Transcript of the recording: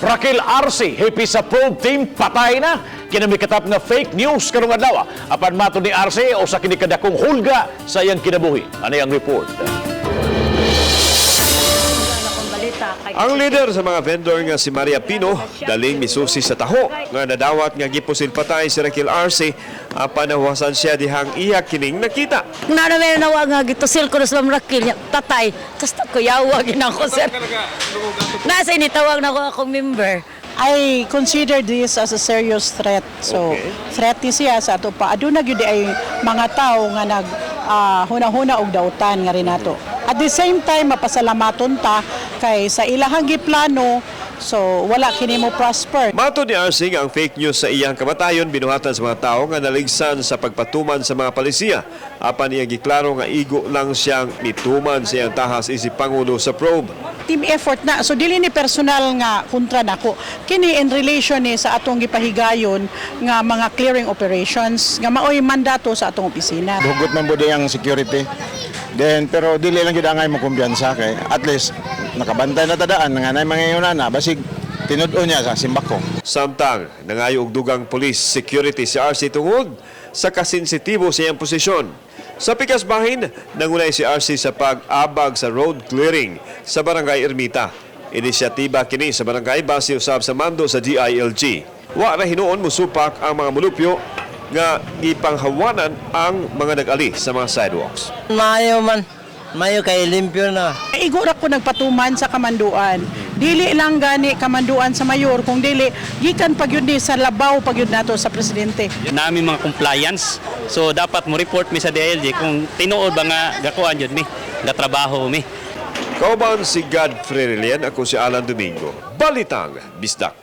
Raquel Arce, hepi sa probe team, patay na. Kinamikatap na fake news karong adlaw. Apan mato ni Arce o sa kinikadakong hulga sa iyang kinabuhi. Ano ang report? Ang leader sa mga vendor nga si Maria Pino, daling misusi sa taho nga nadawat nga gipusil patay si Raquel Arce, apan nahuwasan siya dihang iya kining nakita. Naramay na nga gitusil ko sa Rakil, tatay. Tapos kuyawa ginako sir. Nasa initawag na ko akong member. I consider this as a serious threat. So, threat ni siya sa ato pa. Aduna gyud ay mga tao nga nag huna-huna og dautan nga rin nato. At the same time, mapasalamaton ta kay sa ilahang giplano, so wala kini mo prosper. Mato ni Arce nga ang fake news sa iyang kamatayon binuhatan sa mga tao nga naligsan sa pagpatuman sa mga palisiya. Apan niya giklaro nga igo lang siyang nituman sa iyang tahas isip Pangulo sa probe. Team effort na. So dili ni personal nga kontra nako. Kini in relation ni sa atong gipahigayon nga mga clearing operations nga maoy mandato sa atong opisina. Hugot man bude ang security. Then pero dili lang gyud angay mo kumpiyansa kay at least nakabantay na tadaan nga nay mga yunana basig tinud-on niya sa simbako. Samtang nangayo og dugang police security si Arce tungod sa kasensitibo sa iyang posisyon. Sa pikas bahin, nangunay si Arce sa pag-abag sa road clearing sa Barangay Ermita. Inisyatiba kini sa barangay base usab sa mando sa DILG. Wa ra hinuon musupak ang mga mulupyo nga ipanghawanan ang mga nag-ali sa mga sidewalks. Mayo kay limpyo na. Igo ra ko nagpatuman sa kamanduan. Dili lang gani kamanduan sa mayor kung dili gikan pagyud ni sa labaw pagyud nato sa presidente. Nami mga compliance. So dapat mo report mi sa DILG kung tinuod ba nga gakuan jud mi, gatrabaho mi. Kauban si Godfrey Relian, ako si Alan Domingo. Balitang Bisdak.